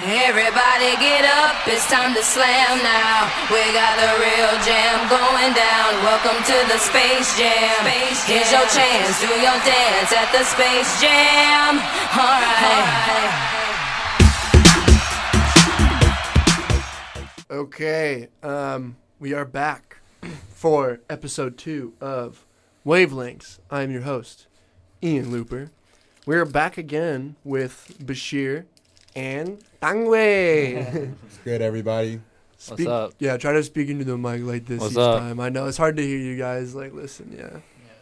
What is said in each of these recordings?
Everybody get up, it's time to slam now. We got the real jam going down. Welcome to the Space Jam. Here's your chance, do your dance at the Space Jam. Alright. Okay, we are back for episode 2 of WaveLengths. I'm your host, Ian Luper. We're back again with Bashir and Tangwei. What's good, everybody? What's up? Yeah, try to speak into the mic like this What's each up? time. I know it's hard to hear you guys. Like, listen, yeah.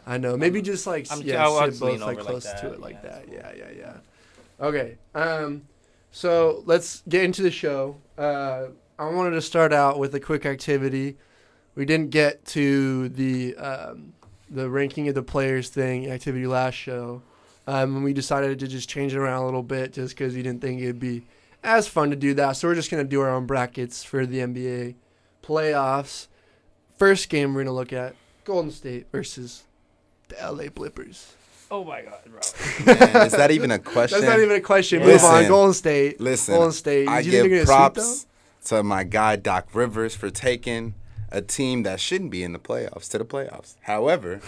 I know. Maybe just like I'll sit just both lean like over close like that. to it like that. Yeah. Okay. So let's get into the show. I wanted to start out with a quick activity. We didn't get to the ranking of the players thing activity last show. And we decided to just change it around a little bit just because we didn't think it'd be as fun to do that. So we're just going to do our own brackets for the NBA playoffs. First game we're going to look at Golden State versus the LA Blippers. Oh my God, bro. Man, is that even a question? That's not even a question. Listen, Move on. Golden State. Listen, Golden State. I You think they're give gonna props sweep, to my guy Doc Rivers for taking a team that shouldn't be in the playoffs to the playoffs. However,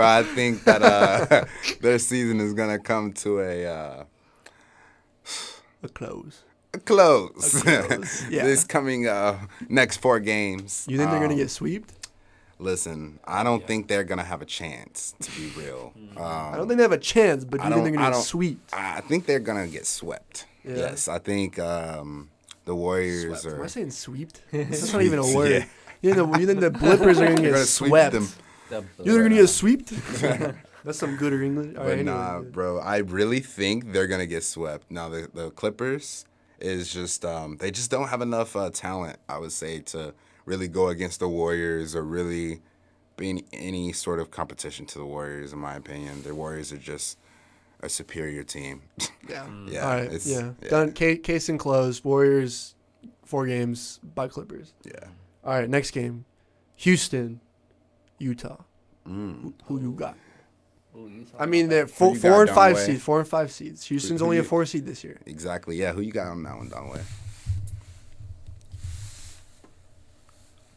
I think that their season is gonna come to a close. close. Yeah. This coming next 4 games. You think they're going to get swept? Listen, I don't think they're gonna have a chance. To be real, I don't think they have a chance, but do you think they're going to get swept? I think they're gonna get swept. Yeah. Yes, I think the Warriors Am I are. saying swept? That's not even a word. Yeah. You think the Blippers are going to They're get gonna sweep swept? them. You think they're going to get swept? That's some gooder English. All But right, nah, anyway. bro, I really think they're gonna get swept. Now the Clippers is just they just don't have enough talent, I would say, to really go against the Warriors or really be in any sort of competition to the Warriors. In my opinion, the Warriors are just a superior team. Yeah. Yeah, All right. it's- Yeah. yeah. Done. Case and closed. Warriors, 4 games by Clippers. Yeah. All right. Next game. Houston, Utah. Mm. Who you got? Ooh, you I mean, they're Who you 4 got, and 5 Donway? seeds. 4 and 5 seeds. Houston's Who only a you- 4 seed this year. Exactly. Yeah. Who you got on that one, Donway?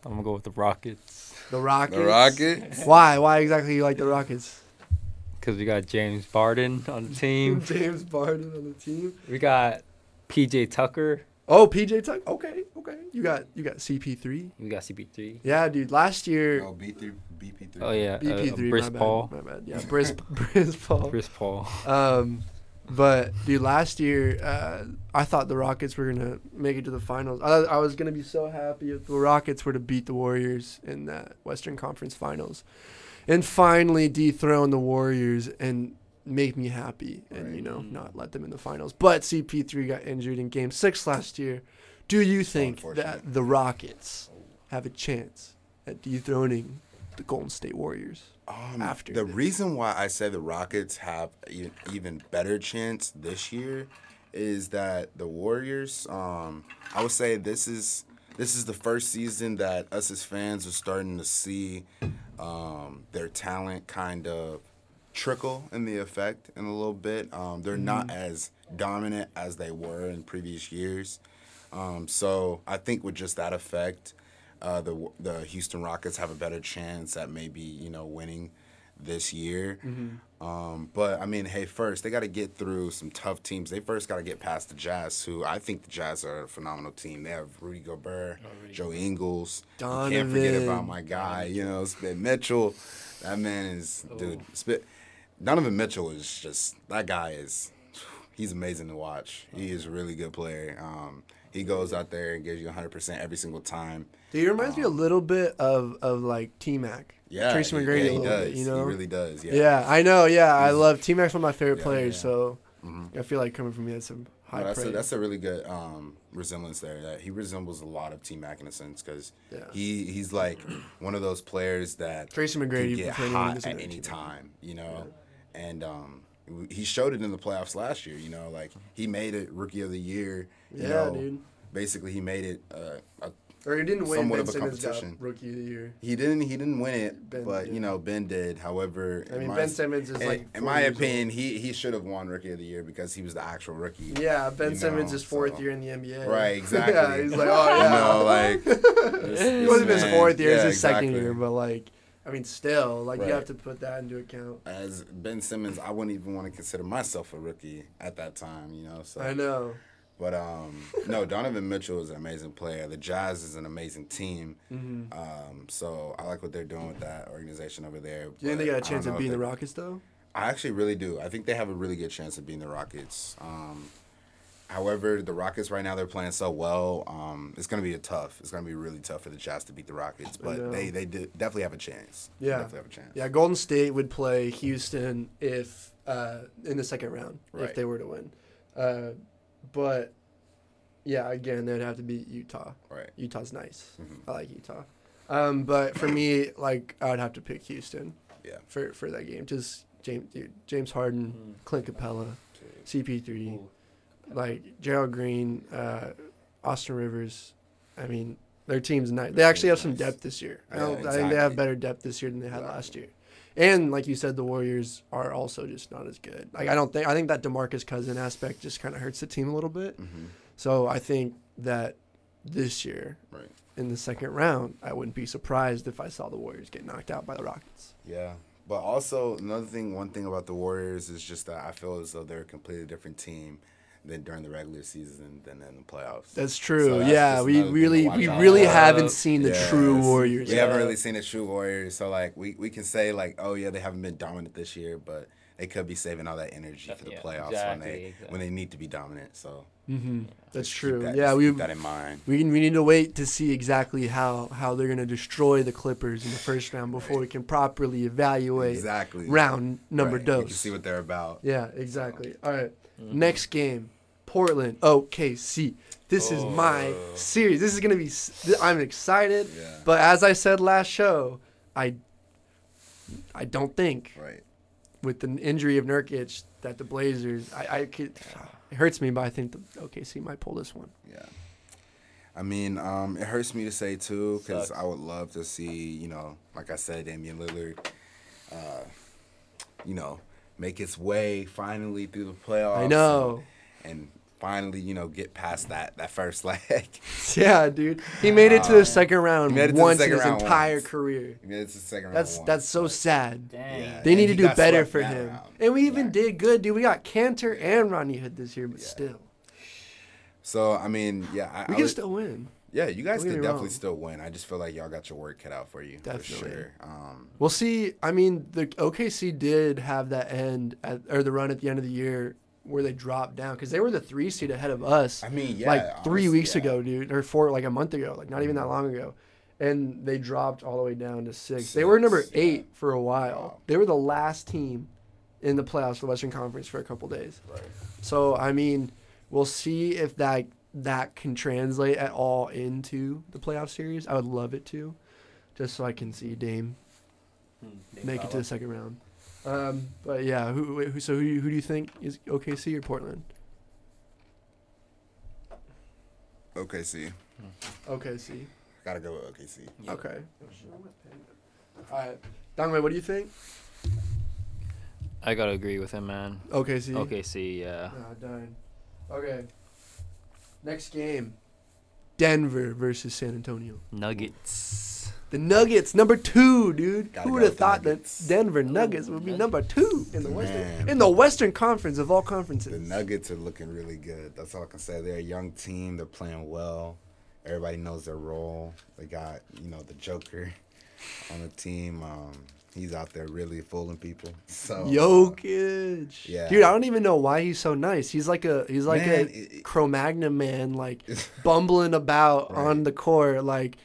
I'm gonna go with the Rockets The Rockets. The Rockets. Why? Why exactly you like the Rockets? because we got James Harden on the team. James Harden on the team. We got PJ Tucker. Oh, PJ Tucker. Okay. You got CP3. We got CP3. Yeah, dude. Last year, Oh, BP3. Oh yeah, BP3. Briss my bad, Paul. My bad. Yeah, Briss Paul. Chris Paul. But dude, last year, I thought the Rockets were gonna make it to the finals. I was gonna be so happy if the Rockets were to beat the Warriors in that Western Conference Finals, and finally dethrone the Warriors and make me happy, and not let them in the finals. But CP3 got injured in Game 6 last year. Do you think that the Rockets have a chance at dethroning the Golden State Warriors? After the this? reason why I say the Rockets have even better chance this year is that the Warriors. I would say this is the first season that us as fans are starting to see their talent kind of trickle in the effect in a little bit. They're not as dominant as they were in previous years. So I think with just that effect, the Houston Rockets have a better chance at maybe winning this year. But I mean, hey, first they got to get through some tough teams. They first got to get past the Jazz, who I think the Jazz are a phenomenal team. They have Rudy Gobert, Joe Ingles. You can't forget Donovan. about my guy, Spit Mitchell. That man is dude. Donovan Mitchell is just that guy is. He's amazing to watch. He is a really good player. He goes out there and gives you 100% every single time. Dude, he reminds me a little bit of like T-Mac. Yeah, Tracy McGrady he a little does. bit, He really does. Yeah. Yeah, I know. Yeah, I love T-Mac's one of my favorite Yeah, players. yeah. So I feel like coming from me, that's some high No, praise. that's a really good resemblance there. That he resembles a lot of T-Mac in a sense because he's like one of those players that Tracy can McGrady get for anyone who hot doesn't at know any T-Mac. time, and he showed it in the playoffs last year. Like he made it Rookie of the Year. Yeah, dude. Basically, he made it Or he didn't win. somewhat Ben of a Simmons got competition. Rookie of the Year. He didn't win it, Ben but did. you know Ben did. However, I mean, Ben Simmons is like. in my opinion, he should have won Rookie of the Year because he was the actual rookie. Yeah, Ben Simmons is fourth so. year in the NBA. Right, exactly. Yeah, he's like, oh yeah. You know, like It wasn't his fourth year; it's his exactly. second year. But like, I mean, still, like Right. you have to put that into account. As Ben Simmons, I wouldn't even want to consider myself a rookie at that time. You know, so I know. But no, Donovan Mitchell is an amazing player. The Jazz is an amazing team. So I like what they're doing with that organization over there. Do you think they got a chance of beating the Rockets though? I actually really do. I think they have a really good chance of beating the Rockets. However, the Rockets right now, they're playing so well. It's going to be It's going to be really tough for the Jazz to beat the Rockets. But they definitely have a chance. Yeah. Definitely have a chance. Yeah, Golden State would play Houston if in the second round if Right. they were to win. But yeah, again, they'd have to beat Utah. Right. Utah's nice. Mhm. I like Utah. But for me, like I would have to pick Houston. Yeah. For that game, just James Harden, Clint Capella, CP3, like Gerald Green, Austin Rivers. I mean, their team's nice. They actually have some depth this year. I think they have exactly. better depth this year than they had last year. And like you said, the Warriors are also just not as good. Like I think that DeMarcus Cousins aspect just kind of hurts the team a little bit. Mm-hmm. So I think that this year, Right. in the second round, I wouldn't be surprised if I saw the Warriors get knocked out by the Rockets. Yeah. But also, one thing about the Warriors is just that I feel as though they're a completely different team than during the regular season than in the playoffs. That's true. So that's yeah, just we another thing to really watch out really for. haven't seen the Yes. true Warriors. We yet. haven't really seen the true Warriors. So, like, we can say, like, oh, yeah, they haven't been dominant this year, but they could be saving all that energy for the playoffs exactly. when they need to be dominant. So, That's just true. keep that, Yeah, just we keep that in mind. we need to wait to see exactly how they're gonna destroy the Clippers in the first round before we can properly evaluate Exactly. round number Right. You can dos. see what they're about. Yeah, exactly. All right. Next game, Portland, OKC. This is my series. This is going to be I'm excited, Yeah. but as I said last show, I don't think Right. with the injury of Nurkic that the Blazers I could it hurts me, but I think the OKC might pull this one. Yeah. I mean, it hurts me to say, too, because Sucks. I would love to see, like I said, Damian Lillard, make his way finally through the playoffs. I know. And finally, get past that first leg. Yeah, dude. He made it to the second round He made it to the once in second his round entire once. career. I mean, it's the second round That's once, so but- sad. Dang. Yeah. They And need to he do got better swept for that him. round. And we even Yeah. did good, dude. We got Cantor and Rodney Hood this year, but still. So, I mean, yeah. We can still win. Yeah, you guys Don't get can me definitely wrong. still win. I just feel like y'all got your work cut out for you. Definitely. For sure. We'll see. I mean, the OKC did have that the run at the end of the year where they dropped down because they were the 3 seed ahead of us. I mean, yeah. like 3 honestly, weeks yeah. ago, dude, or like a month ago, like not even that long ago, and they dropped all the way down to 6. They were number 8 for a while. Wow. They were the last team in the playoffs for the Western Conference for a couple days. Right. So I mean, we'll see if that can translate at all into the playoff series. I would love it to, just so I can see Dame make it to the second round. But yeah, who do you think is OKC or Portland? OKC. OKC. Gotta go with OKC. Yeah. Okay. All right. Dongwei, what do you think? I gotta agree with him, man. OKC. OKC, yeah. Done. Okay. Next game. Denver versus San Antonio. Nuggets. The Nuggets, number 2, dude. Gotta Who would go have with the thought that Nuggets. Denver Nuggets would be number 2 in the Man. Western Conference of all conferences? The Nuggets are looking really good. That's all I can say. They're a young team. They're playing well. Everybody knows their role. They got, the Joker on the team. He's out there really fooling people. So Jokic. yeah. Dude, I don't even know why he's so nice. He's like a Man, Cro-Magnon man, like bumbling about Right. on the court, like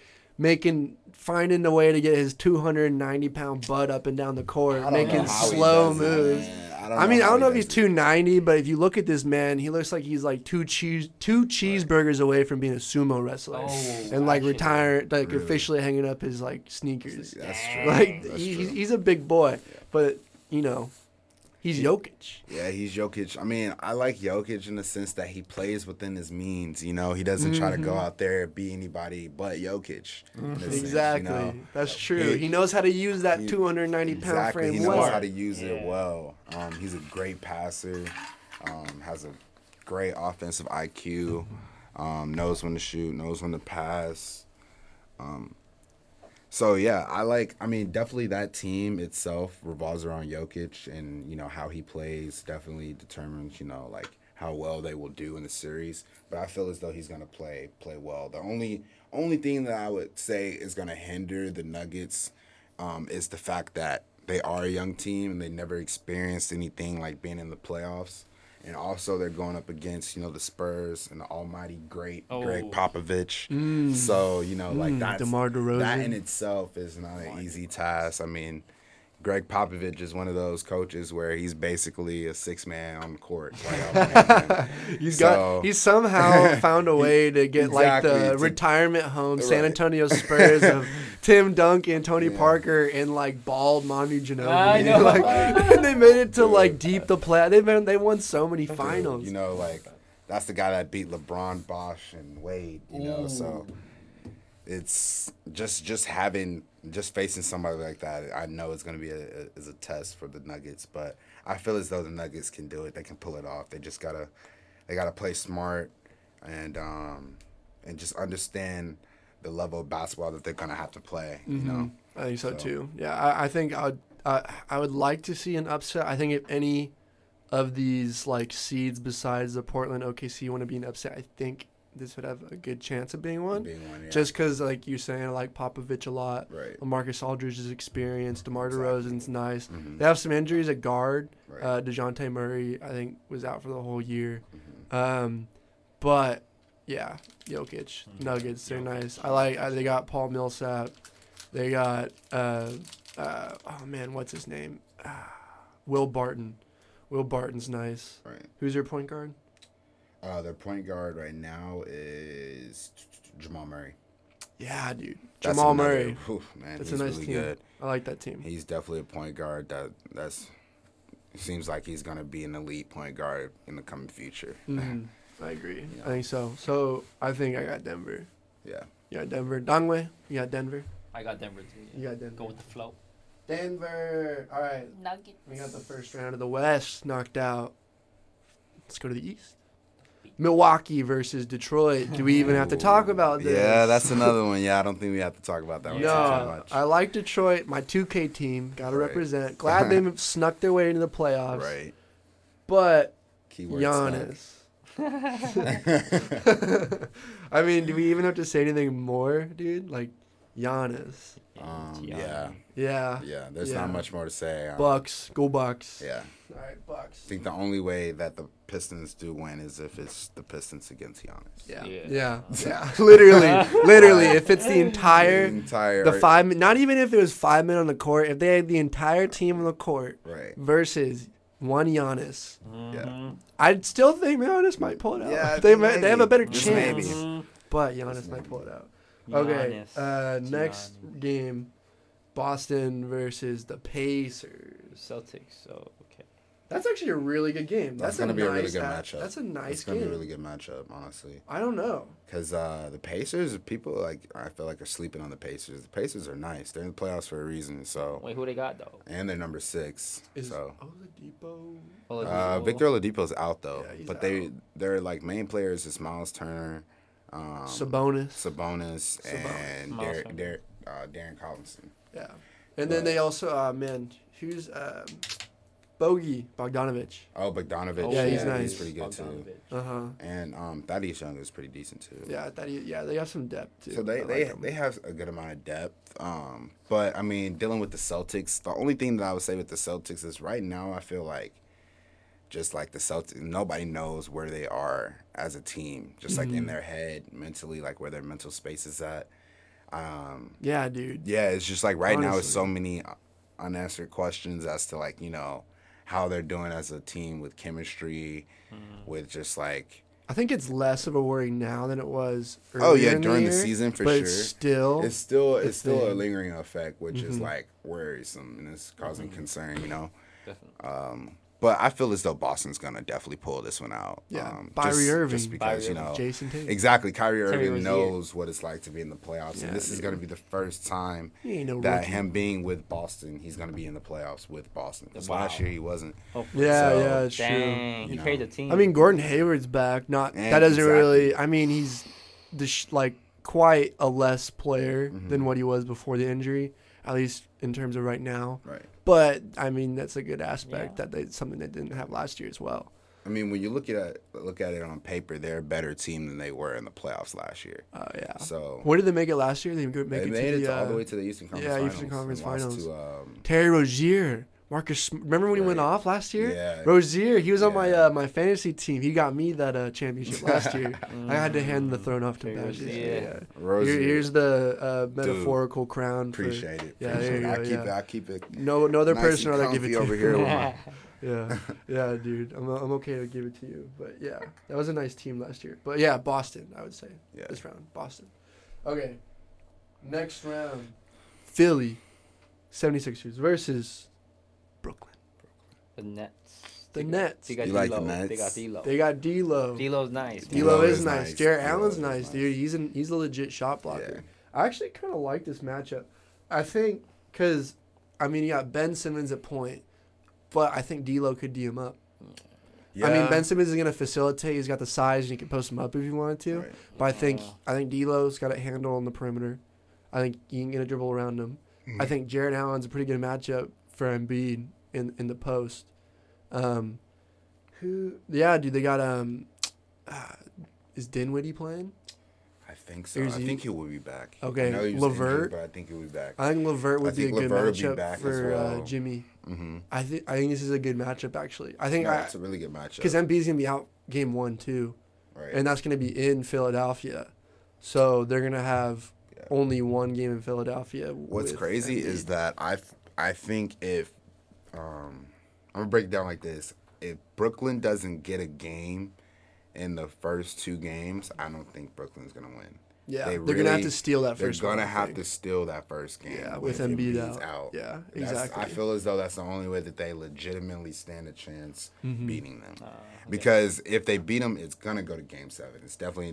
finding a way to get his 290-pound butt up and down the court, I don't know making how he slow does it, moves. man. I mean, I don't know if how he he's does it. 290, but if you look at this man, he looks like he's like two cheeseburgers away from being a sumo wrestler, Oh, and like actually. retired, like Really? officially hanging up his like sneakers. That's true. Like That's he's true. he's a big boy, but he's He's Jokic. Yeah, he's Jokic. I mean, I like Jokic in the sense that he plays within his means. You know, he doesn't try to go out there and be anybody but Jokic. Exactly. Sense, you know? That's true. He knows how to use that 290-pound frame He knows well. how to use it well. He's a great passer. Has a great offensive IQ. Knows when to shoot. Knows when to pass. So, yeah, I mean, definitely that team itself revolves around Jokic, and, you know, how he plays definitely determines, you know, like, how well they will do in the series. But I feel as though he's going to play well. The only thing that I would say is going to hinder the Nuggets is the fact that they are a young team and they never experienced anything like being in the playoffs. And also, they're going up against, you know, the Spurs and the almighty great Greg Popovich. So, you know, like DeMar DeRozan. That in itself is not an easy task. I mean, Greg Popovich is one of those coaches where he's basically a six-man on the court. He's somehow found a way to get like the retirement home San Antonio Spurs of Tim Duncan, Tony Parker, and like bald Manu Ginobili. I know. Like, and they made it to like deep the play. They won so many finals. You know, like that's the guy that beat LeBron, Bosh, and Wade. You know, so it's just facing somebody like that. I know it's going to be a test for the Nuggets, but I feel as though the Nuggets can do it. They can pull it off. They just gotta play smart and just understand the level of basketball that they're going to have to play. You know, I think so too. Yeah, I think I would like to see an upset. I think if any of these like seeds besides the Portland OKC want to be an upset, I think this would have a good chance of being one. Just because, like you're saying, I like Popovich a lot. Right. LaMarcus Aldridge is experienced. DeMar DeRozan's nice. They have some injuries at guard. Right. DeJounte Murray, I think, was out for the whole year. But, yeah, Jokic, Nuggets, they're nice. They got Paul Millsap. They got, what's his name? Will Barton. Will Barton's nice. Right. Who's your point guard? Their point guard right now is Jamal Murray. Yeah, dude. That's Jamal another- Murray. Man, That's he's a nice really team. good. I like that team. He's definitely a point guard that's seems like he's going to be an elite point guard in the coming future. I agree. Yeah. I think so. So I think I got Denver. Yeah. You got Denver. Dongwei, you got Denver. I got Denver too. You got Denver. Go with the flow. Denver. All right. Nuggets. We got the first round of the West knocked out. Let's go to the East. Milwaukee versus Detroit. Do we even have to talk about this? Yeah, that's another one. Yeah, I don't think we have to talk about that one too No, much. I like Detroit. My 2K team. Got to Right. represent. Glad they snuck their way into the playoffs. Right. But Keyword Giannis. I mean, do we even have to say anything more, dude? Like, Giannis. Yeah. Yeah. Yeah, there's Yeah. not much more to say. Bucks. Go Bucks. Yeah. All right, Bucks. I think the only way that the Pistons do win is if it's the Pistons against Giannis. Yeah. Literally. If it's the entire The 5 minutes, not even if it was 5 minutes on the court, if they had the entire team on the court Right. versus one Giannis, Yeah. I'd still think Giannis might pull it out. Yeah, they maybe. have a better Just chance, maybe. but Giannis might pull it out. Okay, Giannis. next game, Boston versus the Pacers. Celtics. So okay. That's actually a really good game. That's going to be a really nice good matchup. That's a nice It's going to game. be a really good matchup, honestly. I don't know. Because the Pacers, people, I feel like are sleeping on the Pacers. The Pacers are nice. They're in the playoffs for a reason, so. Wait, who they got though? And they're number 6, so. Oladipo? Victor Oladipo's out, though. Yeah, he's but out. their, like, main players is Miles Turner, Sabonis. and Miles Darren Collinson. Yeah. And then they also, who's Bogdanovich. Oh, Bogdanovich. Yeah, he's nice. He's pretty good, too. Uh-huh. And Thaddeus Young is pretty decent, too. Yeah, they have some depth, too. So they have a good amount of depth. But, I mean, dealing with the Celtics, the only thing that I would say with the Celtics is right now I feel like just like the Celtics, nobody knows where they are as a team, just like in their head, mentally, like where their mental space is at. Yeah, dude. Yeah, it's just like right now it's Honestly. so many unanswered questions as to like, you know, how they're doing as a team with chemistry, with just like. I think it's less of a worry now than it was earlier in during the year, season for but sure. It's still It's still a thing. lingering effect, which is like worrisome and it's causing concern, you know. Definitely. But I feel as though Boston's gonna definitely pull this one out. Yeah, Kyrie Irving, just because Jason Tate. Exactly, Kyrie Irving Rozier. knows what it's like to be in the playoffs, Yeah, and this is gonna be the first time He ain't no that rookie. him being with Boston, he's gonna be in the playoffs with Boston. Because Wow. last year he wasn't. Yeah, So, yeah, it's Dang, he know. carried the team. true. I mean, Gordon Hayward's back. Not Yeah, that doesn't exactly. really. I mean, he's quite a less player Mm-hmm. than what he was before the injury, at least in terms of right now. Right. But I mean, that's a good aspect Yeah. something they didn't have last year as well. I mean, when you look at it on paper, they're a better team than they were in the playoffs last year. Oh yeah. So Where did they make it last year? They they made it all the way to the Eastern Conference yeah, Finals. Eastern Conference and lost Finals. To, Terry Rozier, Marcus. Remember when he went Right. off last year? Yeah. Rozier, he was on my Yeah. my fantasy team. He got me that championship last year. I had to hand the throne off to Terry Bashir. Rozier. Yeah. Rozier. Here's the metaphorical crown. Appreciate it. Yeah, Appreciate there you it. go, I keep it. No other nice person and rather give it comfy to over you. here with my Yeah, dude. I'm okay to give it to you. But yeah, that was a nice team last year. But yeah, Boston, I would say. Yeah. This round, Boston. Okay. Next round, Philly 76ers versus Brooklyn. the Nets. The Nets. They got You like the D'Lo. Nets? They got D'Lo. They got D'Lo. D'Lo's nice. D'Lo is is nice. nice. Jarrett D'Lo Allen's is nice, nice. dude. He's a legit shot blocker. Yeah. I actually kind of like this matchup. I think because, I mean, you got Ben Simmons at point, but I think D'Lo could D him up. Yeah. I mean, Ben Simmons is going to facilitate. He's got the size, and he can post him up if he wanted to. Right. But I think D'Lo's got a handle on the perimeter. I think he can get a dribble around him. Mm-hmm. I think Jarrett Allen's a pretty good matchup for Embiid in the post. Yeah, dude, they got is Dinwiddie playing? I think so. Or is I he- think he will be back. Okay, I know he was LeVert? injured, but I think he'll be back. I think LeVert would I be a think good LeVert would be matchup back as for well. Jimmy. Mm-hmm. I think this is a good matchup actually. I think It's a really good matchup. because Embiid's gonna be out game 1 too, Right. and that's gonna be in Philadelphia, so they're gonna have Yeah. only one game in Philadelphia. What's with crazy Embiid. is that I think if I'm gonna break it down like this: if Brooklyn doesn't get a game in the first 2 games, I don't think Brooklyn's gonna win. yeah, they they're gonna have really- to steal that first. They're one, gonna I have think. to steal that first game. Yeah, with if Embiid Embiid's out. Yeah, That's- exactly. I feel as though that's the only way that they legitimately stand a chance Mm-hmm. beating them. Because if they beat them, it's gonna go to Game 7.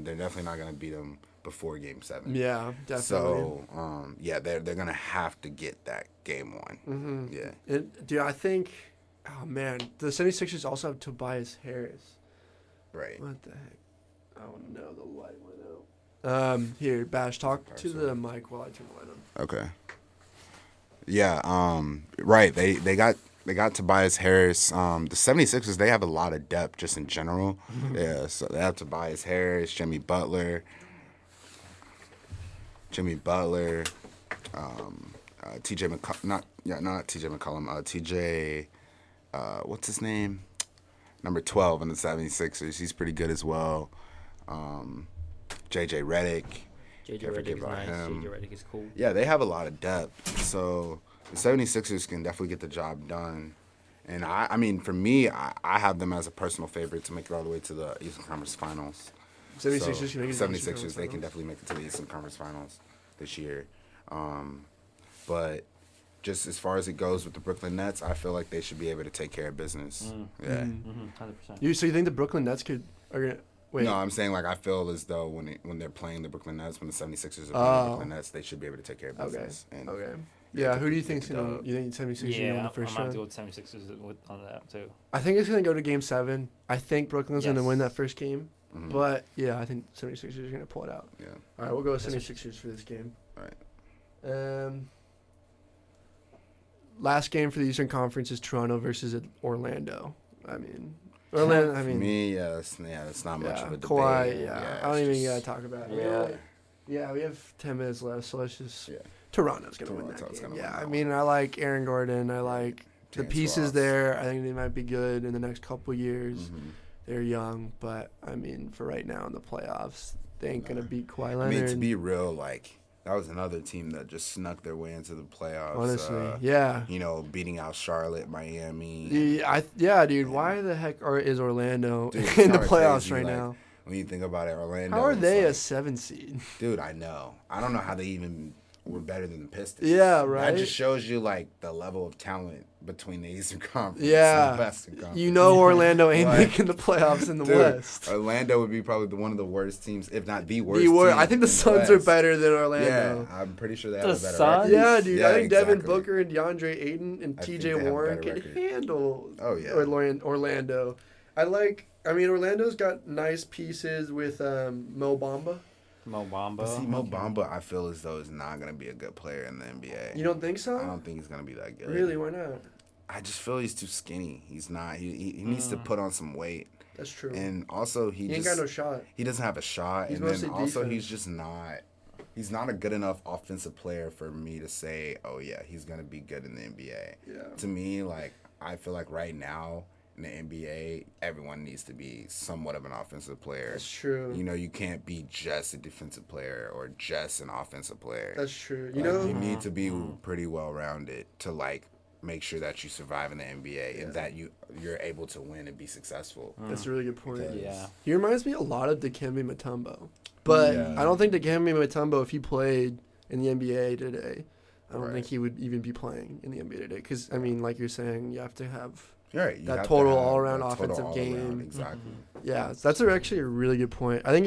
They're definitely not gonna beat them before Game 7. Yeah, definitely. So they're gonna have to get that Game 1. Mm-hmm. Yeah. Dude, I think, oh man, the 76ers also have Tobias Harris. Right. What the heck? I don't know. The light went out. Here, Bash, talk to the mic while I turn the light on. Okay. Yeah. Right. They got Tobias Harris. The 76ers, they have a lot of depth just in general. Yeah. So they have Tobias Harris, Jimmy Butler. TJ McCollum. Not TJ McCollum. TJ. What's his name? Number 12 in the 76ers. He's pretty good as well. JJ Redick. JJ Can't forget Redick is about nice. him. JJ Redick is cool. Yeah, they have a lot of depth. So the 76ers can definitely get the job done. And I mean, for me, I have them as a personal favorite to make it all the way to the Eastern Conference Finals. 76ers can make it to the Eastern 76ers, they Conference can Finals. definitely make it to the Eastern Conference Finals this year. But just as far as it goes with the Brooklyn Nets, I feel like they should be able to take care of business. Yeah. Mm-hmm. 100%. So you think the Brooklyn Nets are gonna wait? No, I'm saying like I feel as though when they're playing the Brooklyn Nets, when the 76ers are playing the Brooklyn Nets, they should be able to take care of Okay. business. And Okay. Yeah, who do you think's the gonna? dub. You think 76ers gonna Yeah, win I'm the first going to round? go with 76ers on that, too. I think it's gonna go to Game 7. I think Brooklyn's gonna Yes. win that first game, Mhm. but yeah, I think 76ers are gonna pull it out. Yeah. All right, we'll go with Yes, sir. 76ers for this game. All right. Last game for the Eastern Conference is Toronto versus Orlando. I mean, Orlando. I For mean, me, it's not much yeah, of a debate. Kawhi. Yeah, I don't it's even just- gotta talk about it. Yeah. Yeah, we have 10 minutes left, so let's just. Yeah. Toronto's gonna win Toronto's that game. gonna Yeah, win I that mean, I like Aaron Gordon. I like the Terrence pieces Ross. there. I think they might be good in the next couple years. Mhm. They're young, but I mean, for right now in the playoffs, they ain't gonna Nah. beat Kawhi I Leonard. mean, to be real, like that was another team that just snuck their way into the playoffs. honestly, yeah. You know, beating out Charlotte, Miami. Yeah, dude. Why the heck is Orlando Dude, it's in the kinda playoffs crazy, right like, now? When you think about it, Orlando. How are is they a like, 7 seed? Dude, I know. I don't know how they even were better than the Pistons. Yeah, right? That just shows you like the level of talent between the Eastern Conference Yeah. and the Western Conference. You know Orlando ain't Like, making the playoffs in the dude, West. Orlando would be probably one of the worst teams, if not the worst. I think the Suns are better than Yeah, Orlando. I'm pretty sure they have a better Suns? record. Yeah, dude. Yeah, I think Devin exactly. Booker and DeAndre Ayton and I think TJ they have a Warren better can record. handle Oh, Orlando. Orlando's got nice pieces with Mo Bamba. Mo Bamba. But see, Mo Bamba, I feel as though is not going to be a good player in the NBA. You don't think so? I don't think he's going to be that good. Really? Why not? I just feel he's too skinny. He's not. He needs to put on some weight. That's true. And also, he ain't got no shot. He doesn't have a shot. He's and then mostly also, defense. he's just not. He's not a good enough offensive player for me to say, oh, yeah, he's going to be good in the NBA. Yeah. To me, like, I feel like right now in the NBA, everyone needs to be somewhat of an offensive player. That's true. You know, you can't be just a defensive player or just an offensive player. That's true. You need to be pretty well-rounded to, like, make sure that you survive in the NBA and that you're able to win and be successful. That's a really good point. Yeah. He reminds me a lot of Dikembe Mutombo. But Yeah. I don't think Dikembe Mutombo, if he played in the NBA today, I don't Right. think he would even be playing in the NBA today. Because, like you're saying, you have to have... Right, you That have to total have all-around that total offensive all-around, game. Exactly. Yeah, that's actually a really good point. I think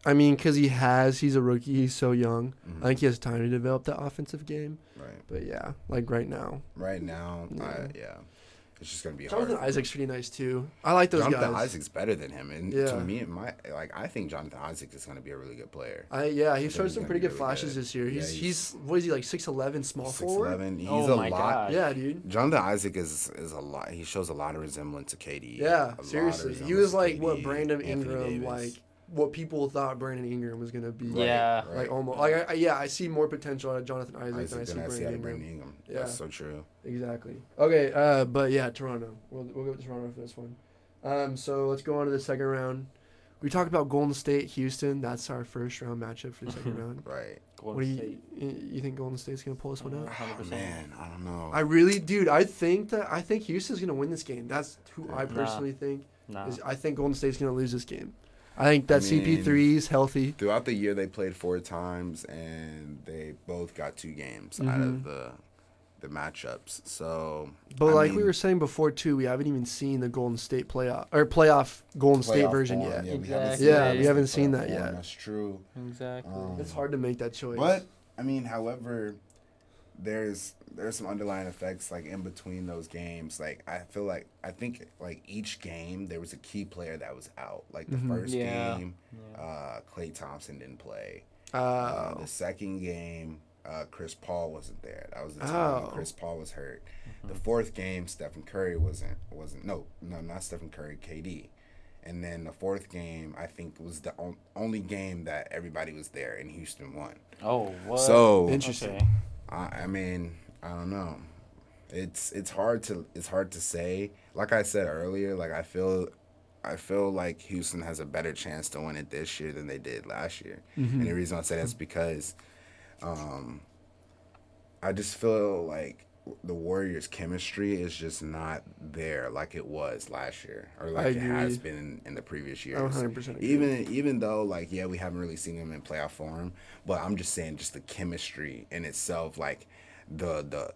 because he's a rookie, he's so young. Mhm. I think he has time to develop that offensive game. Right. But yeah, like right now. Right now, Yeah. it's just gonna be Jonathan hard. Isaac's pretty nice too. I like those Jonathan guys. Isaac's better than him, and Yeah. to me, I think Jonathan Isaac is gonna be a really good player. He think showed he's some gonna pretty be good really flashes good. this year. Yeah, He's what is he, like 6'11", small forward? 6'11". He's Oh a my lot. God. Yeah, dude. Jonathan Isaac is a lot. He shows a lot of resemblance to KD. Yeah, A lot of seriously. He resemblance was to like KD, what Brandon Anthony Ingram, Davis. like what people thought Brandon Ingram was gonna be. Yeah. Right. Like almost like I see more potential out of Jonathan Isaac than I Isaac see than I see Brandon out of Ingram. Brandon Ingram. Yeah. That's so true. Exactly. Okay, but yeah, Toronto. We'll go with Toronto for this one. So let's go on to the second round. We talked about Golden State, Houston. That's our first round matchup for the second round. Right. What do you think Golden State's gonna pull this one out? 100%. Man, I don't know. I think Houston's gonna win this game. That's who I personally think. Nah. I think Golden State's gonna lose this game. I think that I mean, CP3 is healthy. Throughout the year, they played 4 times, and they both got 2 games out of the matchups. So, But I we mean, were saying before too, we haven't even seen the Golden State playoff Golden State playoff version form, yet. Yeah, Exactly. we haven't the seen playoff that form, yet. That's true. Exactly. It's hard to make that choice. But I mean, however, there's some underlying effects like in between those games. Like I think each game there was a key player that was out. Like the first game, Klay Thompson didn't play. The second game, Chris Paul wasn't there. That was the time when Chris Paul was hurt. The fourth game, Stephen Curry wasn't. No, not Stephen Curry, KD. And then the fourth game, I think, was the only game that everybody was there, and Houston won. Oh, what? So Interesting. Okay. I mean, I don't know. It's hard to say. Like I said earlier, like I feel like Houston has a better chance to win it this year than they did last year. And the reason I say that's because I just feel like the Warriors' chemistry is just not there like it was last year or like it has been in the previous years. 100% agree. Even though like we haven't really seen them in playoff form, but I'm just saying just the chemistry in itself, like the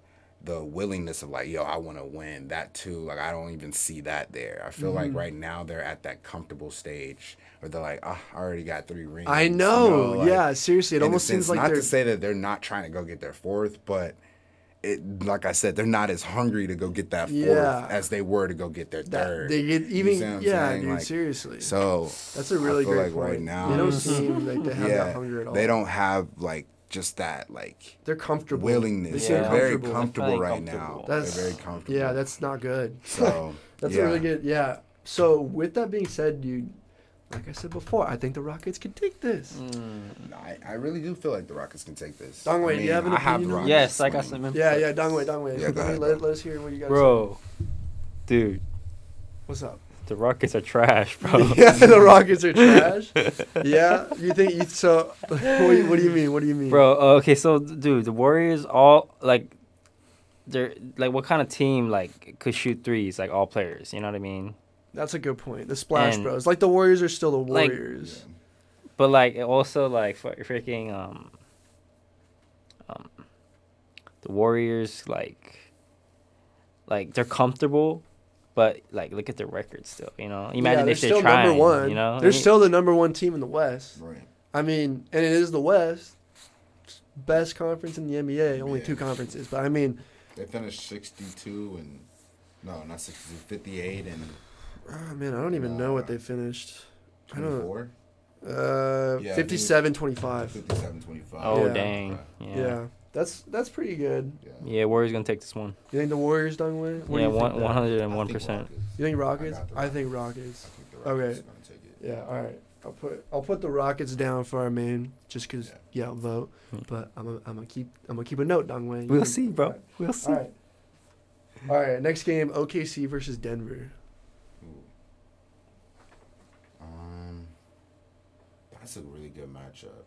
willingness of like, yo, I want to win, that too. Like I don't even see that there. I feel like right now they're at that comfortable stage where they're like, oh, I already got 3 rings. I know. like, yeah, seriously, it in a almost seems sense, like not they're to say that they're not trying to go get their 4th, but like I said, they're not as hungry to go get that 4th as they were to go get their 3rd. They get You see what I'm saying? dude, like, seriously. So That's a really I feel great like point. right now, They don't seem like they have that hunger at all. they don't have like just that like They're comfortable. willingness. They seem They're very comfortable. comfortable right Comfortable. now. That's They're very comfortable. Yeah, that's not good. So That's yeah. a really good. Yeah. So with that being said, dude, like I said before, I think the Rockets can take this. I really do feel like the Rockets can take this. Dongwei, I do you mean, have an I have opinion the on Rockets Yes, I got winning. some. Yeah, Dongwei. Yeah, go ahead, Let us hear what you got. Bro, dude, What's up? the Rockets are trash, bro. Yeah, the Rockets are trash. Yeah, you think so? What do you mean? What do you mean, Bro, okay, so dude, the Warriors all like they're like what kind of team like could shoot threes, like all players, you know what I mean? That's a good point. The Splash And, Bros. Like the Warriors are still the like, Warriors. But like it also like freaking the Warriors like like they're comfortable, but like look at their record still. You know, imagine they're if they're still trying. number one. You know, They're still the number one team in the West. Right. I mean, and it is the West, best conference in the NBA. Only 2 conferences, but I mean, they finished 62 and not 62, 58 and. Oh man, I don't even know what they finished. 24? 57-25. 57-25. Oh Yeah. dang! Yeah, that's pretty good. Yeah, Warriors gonna take this one. You think the Warriors done win? What do Yeah, you think, Matt? 101%. You think Rockets? I I think Rockets. I think the Rockets Okay. are gonna take it. Yeah, all right. I'll put the Rockets down for our main, just cause I'll vote. But I'm gonna keep a note, Dongwei. We'll see, bro. We'll see. All right. Next game, OKC versus Denver. That's a really good matchup.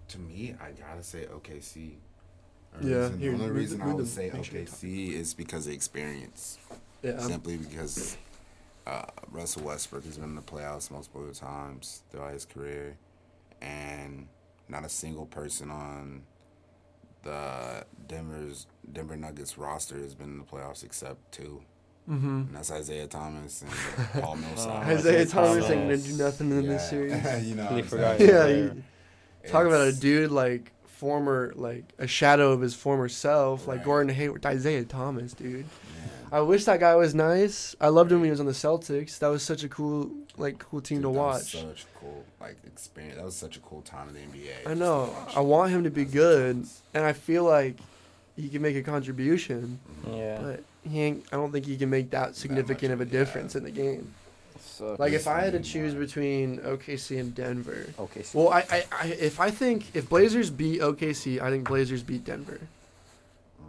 To me, I gotta say OKC. The only reason I would say OKC is because of experience. Yeah. Simply because Russell Westbrook has been in the playoffs multiple times throughout his career, and not a single person on the Denver Nuggets roster has been in the playoffs except 2. Mm-hmm. And that's Isaiah Thomas and Paul Millsap. Isaiah Thomas ain't gonna do nothing in this series. You know, Really what I'm forgot. saying? Yeah, talk about a dude like former, like a shadow of his former self, like Gordon Hayward, Isaiah Thomas, dude. I wish that guy was nice. I loved him when he was on the Celtics. That was such a cool team to watch. That was such a cool experience. That was such a cool time in the NBA. I know. I want him to be good, and I feel like he can make a contribution. Yeah. But he ain't. I don't think he can make that significant of a difference in the game. Like if I had to choose between OKC and Denver. OKC. Well, if Blazers beat OKC, I think Blazers beat Denver.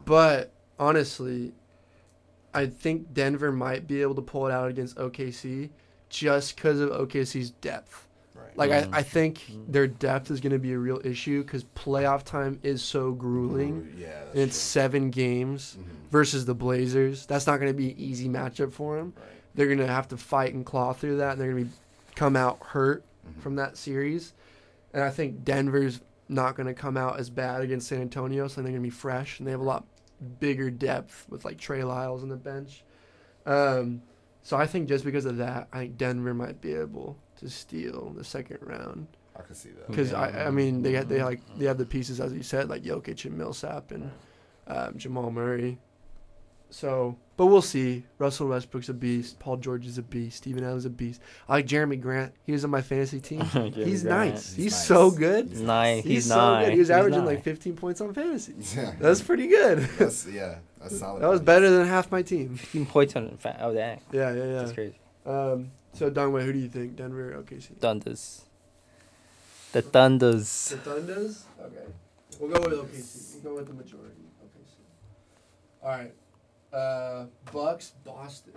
But honestly, I think Denver might be able to pull it out against OKC just because of OKC's depth. Right. Like, I think their depth is going to be a real issue because playoff time is so grueling. Yeah, And it's 7 games versus the Blazers. That's not going to be an easy matchup for them. Right. They're going to have to fight and claw through that, and they're going to come out hurt from that series. And I think Denver's not going to come out as bad against San Antonio, so they're going to be fresh, and they have a lot bigger depth with, like, Trey Lyles on the bench. So I think just because of that, I think Denver might be able to steal the second round. I can see that. Because, I mean, they have the pieces, as you said, like Jokic and Millsap and Jamal Murray. So, but we'll see. Russell Westbrook's a beast. Paul George is a beast. Steven Adams is a beast. I like Jeremy Grant. He was on my fantasy team. He's Grant. nice. He's so good. He's nice. He's so good. He was averaging like 15 points on fantasy. Yeah. That's pretty good. That's solid. That was better than half my team. 15 points on oh dang. Yeah. That's crazy. So, Dongwei, who do you think? Denver or OKC? Thunders. The Thunders. The Thunders? Okay. We'll go with OKC. We'll go with the majority. OKC. All right. Bucks, Boston.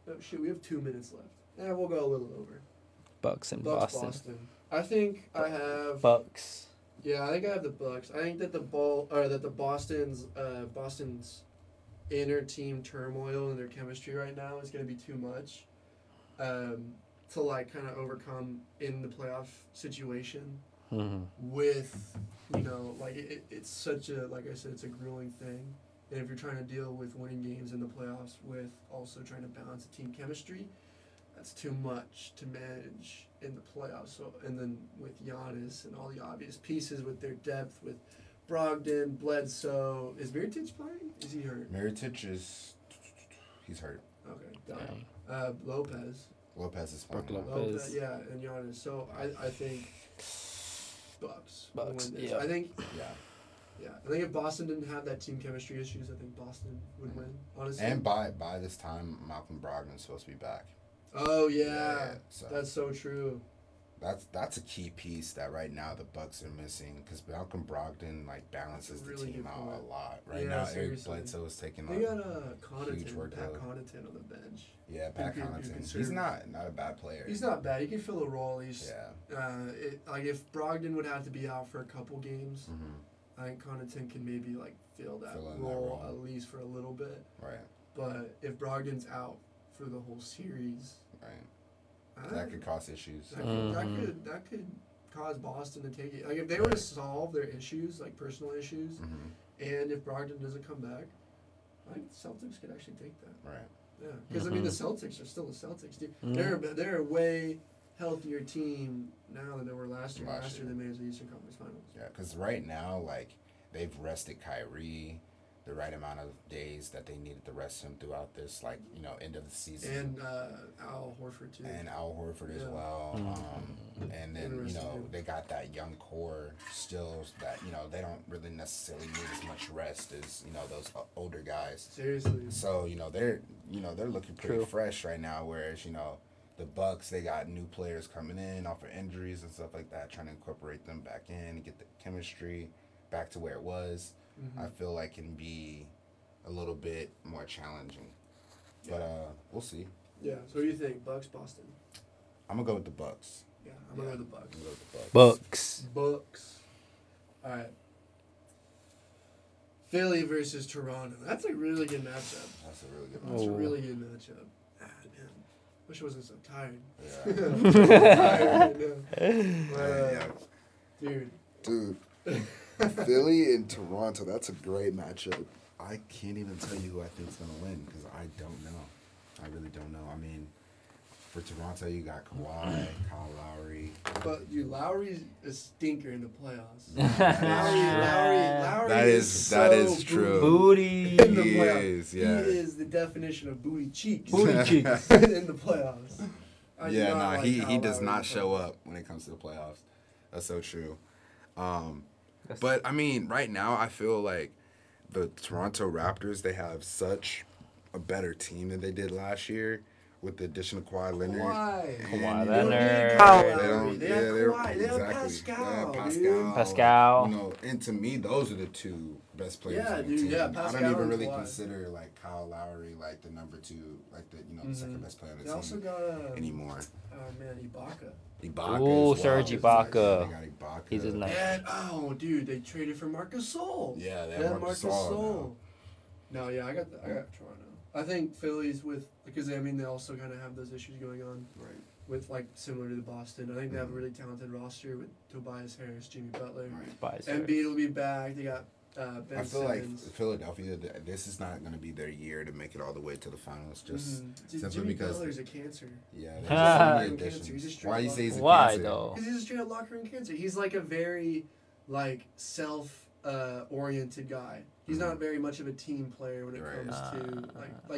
Oh, shoot, we have 2 minutes left. Yeah, we'll go a little over. Bucks and Bucks, Boston. I think I have. Bucks. Yeah, I think I have the Bucks. I think that the Boston's inner team turmoil and their chemistry right now is going to be too much to like kind of overcome in the playoff situation. With, like it's such a, like I said, it's a grueling thing. And if you're trying to deal with winning games in the playoffs with also trying to balance the team chemistry, that's too much to manage in the playoffs. So, and then with Giannis and all the obvious pieces with their depth, with Brogdon, Bledsoe. Is Mirotic playing? Is he hurt? Mirotic he's hurt. Okay, done. Lopez is fine. Lopez, yeah, and Giannis. So I think Bucks will win this. Yeah. I think I think if Boston didn't have that team chemistry issues, I think Boston would win, honestly. And by this time, Malcolm Brogdon's supposed to be back. Oh yeah, so that's so true. That's a key piece that right now the Bucks are missing because Malcolm Brogdon balances the team out a lot. Right now, seriously. Eric Bledsoe is taking they got huge workload. Pat Connaughton on the bench. Yeah, Pat Connaughton. He's not a bad player. He's not bad. He can fill a role. Yeah. Like if Brogdon would have to be out for a couple games, I think Connaughton can maybe like fill that role at least for a little bit. Right. But if Brogdon's out for the whole series, that could cause issues. That could cause Boston to take it. Like if they were to solve their issues, like personal issues, and if Brogdon doesn't come back, I think the Celtics could actually take that. Right. Yeah, because I mean the Celtics are still the Celtics. Dude. They're a way healthier team now than they were last year. Last year they made it to the Eastern Conference Finals. Yeah, because right now, like, they've rested Kyrie the right amount of days that they needed to rest him throughout this, like, you know, end of the season. And Al Horford, too. And Al Horford as well. And then, you know, they got that young core still that, you know, they don't really necessarily need as much rest as, you know, those older guys. Seriously. So, they're looking pretty fresh right now, whereas, you know, the Bucks, they got new players coming in off of injuries and stuff like that, trying to incorporate them back in and get the chemistry back to where it was. I feel like can be a little bit more challenging. But we'll see. Yeah. So what do you think? Bucks, Boston? I'm going to go with the Bucks. Yeah, I'm going to go with the Bucks. I'm going to go with the Bucks. Bucks. All right. Philly versus Toronto. That's a really good matchup. That's a really good That's matchup. a really good matchup. Ah, man. Wish I wasn't so tired. Yeah. Dude. Philly and Toronto, that's a great matchup. I can't even tell you who I think is going to win because I don't know. I really don't know. I mean, for Toronto, you got Kawhi, Kyle Lowry. But Lowry's a stinker in the playoffs. Lowry That is true. Booty. In the He playoffs. is, yeah. He is the definition of booty cheeks. Booty cheeks. in the playoffs. He does not show up when it comes to the playoffs. That's so true. But, I mean, right now, I feel like the Toronto Raptors, they have such a better team than they did last year with the addition of Kawhi Leonard. Kawhi Leonard. They have Kawhi. They have Pascal. Pascal. Pascal. You know, and to me, those are the two best players on the dude, team. yeah, I Pascal don't even and really Kawhi. consider, like, Kyle Lowry, like, the number two, like, the, the second best player on the They team also got anymore. Oh, man, Ibaka. Ibaka Ooh, as well. Serge Ibaka. They got Ibaka. He's a nice. And, dude, they traded for Marcus Gasol. Yeah, they have Marcus Gasol now. No, yeah, I got Toronto. I think Philly's because they also kind of have those issues going on. Right. With, like, similar to the Boston. I think they have a really talented roster with Tobias Harris, Jimmy Butler. Right. Embiid will be back. They got Ben I feel Simmons. like Philadelphia, this is not going to be their year to make it all the way to the finals, just simply Jimmy because Butler's a cancer. Yeah, He's there's a so locker many room cancer. He's a additions. straight Why you locker- say he's a Why cancer? though? Because he's a straight up locker room cancer. He's like a very self-oriented guy. He's not very much of a team player when it comes to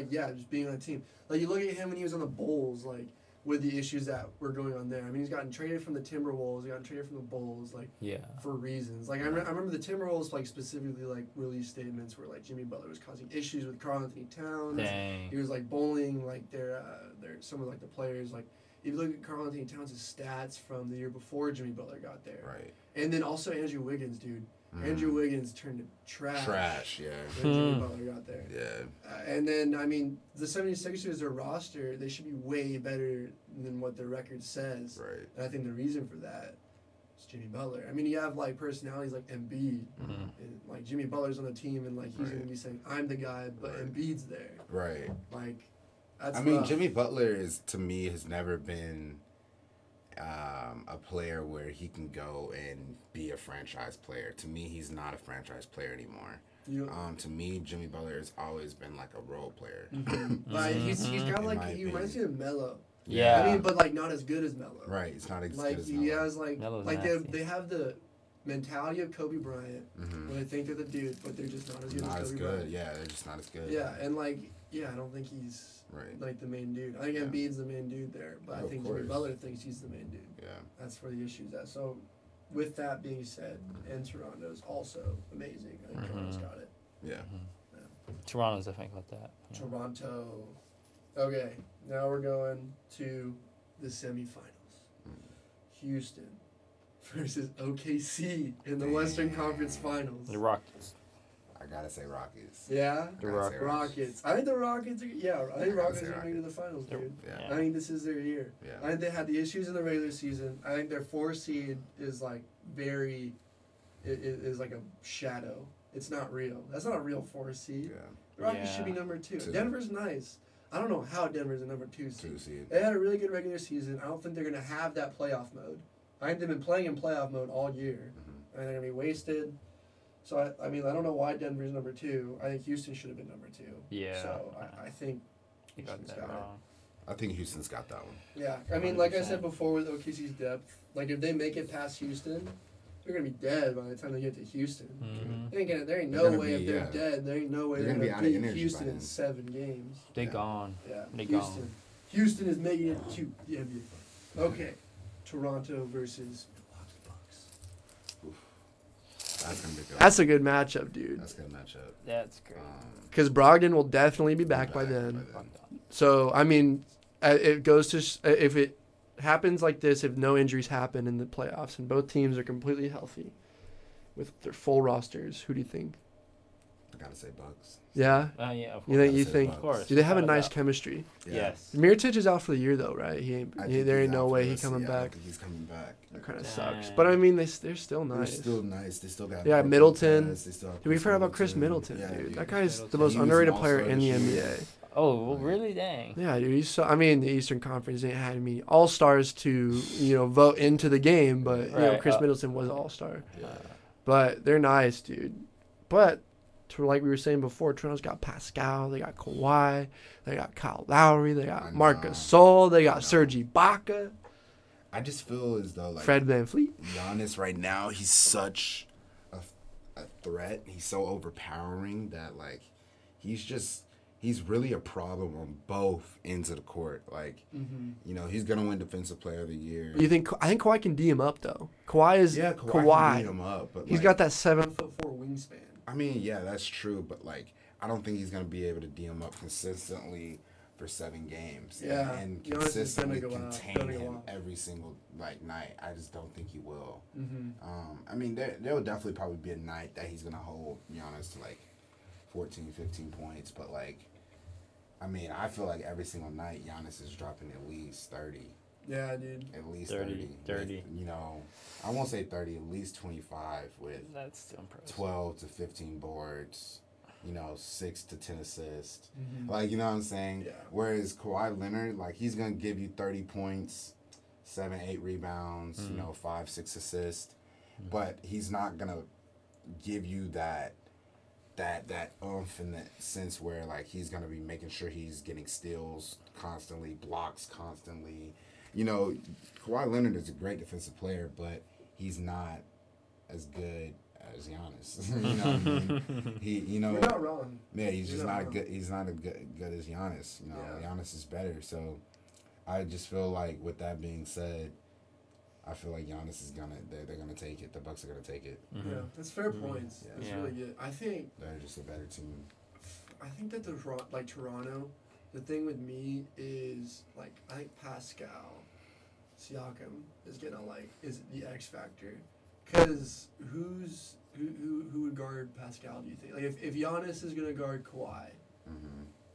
just being on a team. Like you look at him when he was on the Bulls, like with the issues that were going on there. I mean, he's gotten traded from the Timberwolves, gotten traded from the Bulls, like for reasons. Like I remember the Timberwolves like specifically like released statements where like Jimmy Butler was causing issues with Karl Anthony Towns. Dang. He was like bullying like their some of like the players. Like if you look at Karl Anthony Towns' stats from the year before Jimmy Butler got there, Right. and then also Andrew Wiggins, dude. Andrew Wiggins turned to trash. Yeah. When Jimmy Butler got there. Yeah. And then, I mean, the 76ers, their roster, they should be way better than what their record says. Right. And I think the reason for that is Jimmy Butler. I mean, you have, like, personalities like Embiid. And, like, Jimmy Butler's on the team, and, like, he's going to be saying, I'm the guy, but Embiid's there. Right. Like, that's I mean, rough. Jimmy Butler to me, has never been a player where he can go and be a franchise player. To me, he's not a franchise player anymore. To me, Jimmy Butler has always been like a role player. Like, he's got, like, he reminds me of Melo. Yeah. I mean, but, like, not as good as Melo. Right, it's not as Like, good as he Melo. has, like Melo's they have the mentality of Kobe Bryant, where they think they're the dude, but they're just not as good Not as as Kobe good. Bryant. Yeah, they're just not as good. Yeah, and, like, I don't think he's, Right. like, the main dude. I think Embiid's the main dude there, but I Of think Jimmy course. Butler thinks he's the main dude. Yeah. That's where the issue's at. So, with that being said, and Toronto's also amazing. I think Toronto's got it. Yeah. Toronto's definitely got that. Yeah. Toronto. Okay, now we're going to the semifinals. Houston versus OKC in the Western Conference Finals. The Rockets. I gotta say Rockets. Yeah? The Gotta say Rockets. I think the Rockets are, I think Rockets are going to the finals, dude. Yeah. I think this is their year. Yeah. I think they had the issues in the regular season. I think their 4 seed is like is like a shadow. It's not real. That's not a real 4 seed. Yeah. The Rockets should be number 2. Denver's nice. I don't know how Denver's a number 2 seed. 2 seed. They had a really good regular season. I don't think they're going to have that playoff mode I think they've been playing in playoff mode all year, and they're gonna be wasted. So I mean, I don't know why Denver's number 2. I think Houston should have been number 2. Yeah. So I think You got Houston's that got it. wrong. I think Houston's got that one. Yeah, I mean, like I 100%. said before with OKC's depth, like if they make it past Houston, they're gonna be dead by the time they get to Houston. Mhm. There ain't They're no gonna way be, if they're yeah. dead, there ain't no way They're they're gonna be gonna out of beat energy Houston by in then. 7 games. They Yeah. gone. Yeah, They Houston. gone. Houston is making it to the NBA. Okay, Toronto versus Milwaukee Bucks. That's gonna be good. That's a good matchup, dude. That's a good matchup. That's great. Because Brogdon will definitely be back by then. So I mean, it goes to if it happens like this, if no injuries happen in the playoffs and both teams are completely healthy, with their full rosters, who do you think? I gotta say Bucks. Yeah, Yeah, of course. you Gotta say think? Bucks. Of course. Do they have a Without a nice doubt. chemistry? Yeah. Yes. Mirotic is out for the year though, right? I think There he's ain't no out way for he this. coming Yeah, I don't back. think he's coming back. That kind of Dang. sucks. But I mean, they're still They're nice. still nice. They still got. Yeah, Brook Middleton. Lopez, they still have Dude, we've Chris heard about Chris Middleton, Yeah, dude. dude. That guy's the Middleton. most He was underrated an player all-star in the this year. NBA. Oh, well, really? Dang. Yeah, dude. I mean, the Eastern Conference they had me all stars to vote into the game, but Right, Chris Middleton was all star. Yeah. But they're nice, dude. But like we were saying before, Toronto's got Pascal, they got Kawhi, they got Kyle Lowry, they I got know. Marc Gasol, they I got know. Serge Ibaka, I just feel as though like Fred VanVleet. Giannis right now, he's such a threat. He's so overpowering that like he's really a problem on both ends of the court. Like he's gonna win Defensive Player of the Year. I think Kawhi can D him up though. Kawhi is Yeah, Kawhi. Kawhi can beat him up, but He's like, got that 7'4" wingspan. I mean, yeah, that's true, but like I don't think he's gonna be able to D him up consistently for 7 games. Yeah, and Giannis is gonna consistently go out, contain gonna go him out. every single night. I just don't think he will. Mm-hmm. I mean, there will definitely probably be a night that he's gonna hold Giannis to like 14, 15 points, but like, I mean, I feel like every single night Giannis is dropping at least 30. Yeah, dude. At least 30. 30. With, I won't say 30, at least 25 with That's still impressive. 12 to 15 boards, 6 to 10 assists. Mm-hmm. Like, you know what I'm saying? Yeah. Whereas Kawhi Leonard, like, he's going to give you 30 points, 7, 8 rebounds, 5, 6 assists. But he's not going to give you that oomph in the sense where, like, he's going to be making sure he's getting steals constantly, blocks constantly. Kawhi Leonard is a great defensive player, but he's not as good as Giannis. You know what I mean? You're not wrong. Yeah, he's just You're not not good. He's not as good as Giannis. Yeah. Giannis is better. So, I just feel like, with that being said, I feel like Giannis is they're gonna take it. The Bucks are gonna take it. Yeah, that's fair points. Yeah. That's Yeah. really good. I think They're just a better team. that Toronto, the thing with me is I think Pascal Siakam is is the X factor. Cause who would guard Pascal? Do you think? Like if Giannis is gonna guard Kawhi,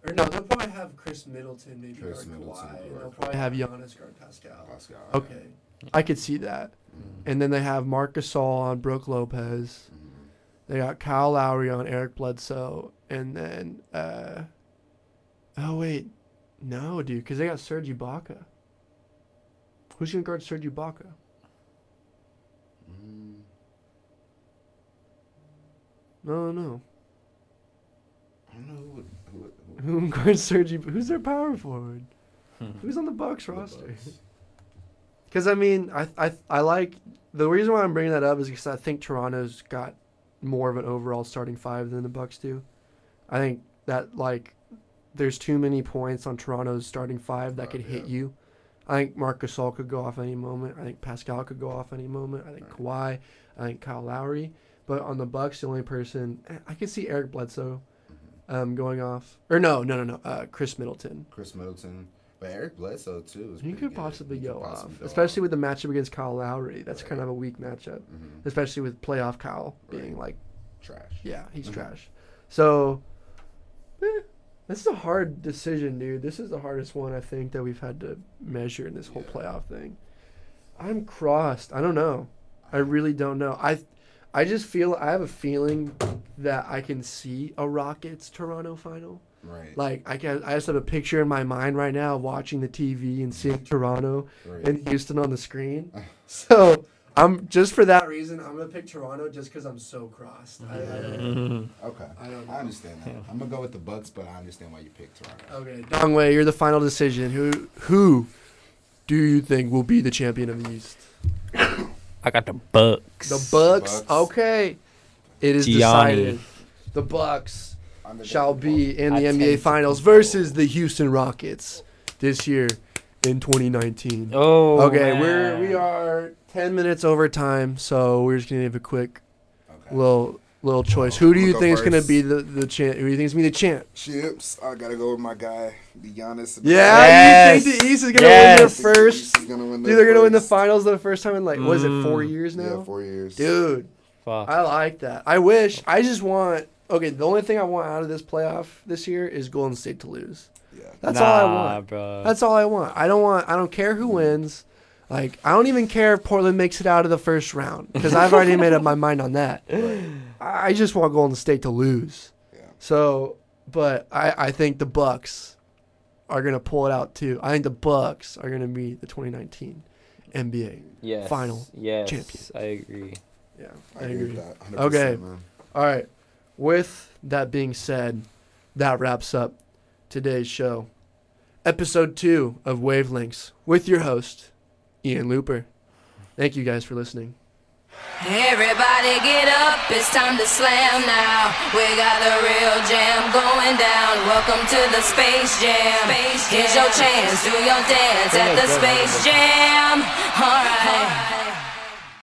or no, they'll probably have Chris Middleton maybe Chris guard Middleton Kawhi, guard and they'll Kawhi. probably have Giannis guard Pascal. Pascal. Okay, I could see that. And then they have Marc Gasol on Brook Lopez. They got Kyle Lowry on Eric Bledsoe, and then oh wait, no, dude, because they got Serge Ibaka. Who's gonna guard Serge Ibaka? No. I don't know who Who guards Serge Ibaka? Who's their power forward? Who's on the Bucks roster? Bucks. Because I mean, I like the reason why I'm bringing that up is because I think Toronto's got more of an overall starting 5 than the Bucks do. I think that there's too many points on Toronto's starting 5 that could hit you. I think Marc Gasol could go off any moment. I think Pascal could go off any moment. I think Kawhi. I think Kyle Lowry. But on the Bucks, the only person I could see Eric Bledsoe going off. Or no. Chris Middleton. Chris Middleton. But Eric Bledsoe, too. He could possibly go off, especially with the matchup against Kyle Lowry. That's kind of a weak matchup, especially with playoff Kyle being trash. Yeah, he's trash. So, this is a hard decision, dude. This is the hardest one I think that we've had to measure in this whole playoff thing. I'm crossed. I don't know. I really don't know. I just feel I have a feeling that I can see a Rockets Toronto final. Right. Like I just have a picture in my mind right now of watching the TV and seeing Toronto and Houston on the screen. So I'm just for that reason I'm gonna pick Toronto just because I'm so crossed. Okay. I understand that. I'm gonna go with the Bucks, but I understand why you picked Toronto. Okay, Dongwei, you're the final decision. Who do you think will be the champion of the East? I got the Bucks. The Bucks. Okay, it is decided. The Bucks shall be in the NBA Finals versus the Houston Rockets this year in 2019. Oh, okay, man. we are 10 minutes over time, so we're just gonna give a quick little choice. Who do you think is gonna be the champ? Who do you think is gonna be the champ? Chips. I gotta go with my guy, the Giannis. Yeah, you think the East is gonna win their first? Dude, they're gonna win the finals the first time in like what is it, 4 years now? Yeah, 4 years. Dude, fuck. I like that. I just want. Okay, the only thing I want out of this playoff this year is Golden State to lose. Yeah. That's all I want. Bro. That's all I want. I don't care who wins. Like, I don't even care if Portland makes it out of the first round because I've already made up my mind on that. Right. I just want Golden State to lose. Yeah. So, but I think the Bucks are going to pull it out too. I think the Bucks are going to be the 2019 NBA final champion. I agree. Yeah, I agree with that. 100%, okay. Man. All right. With that being said, that wraps up today's show. Episode 2 of WaveLengths with your host, Ian Luper. Thank you guys for listening. Everybody get up, it's time to slam now. We got the real jam going down. Welcome to the Space Jam. Here's your chance, do your dance at the Space Jam. All right.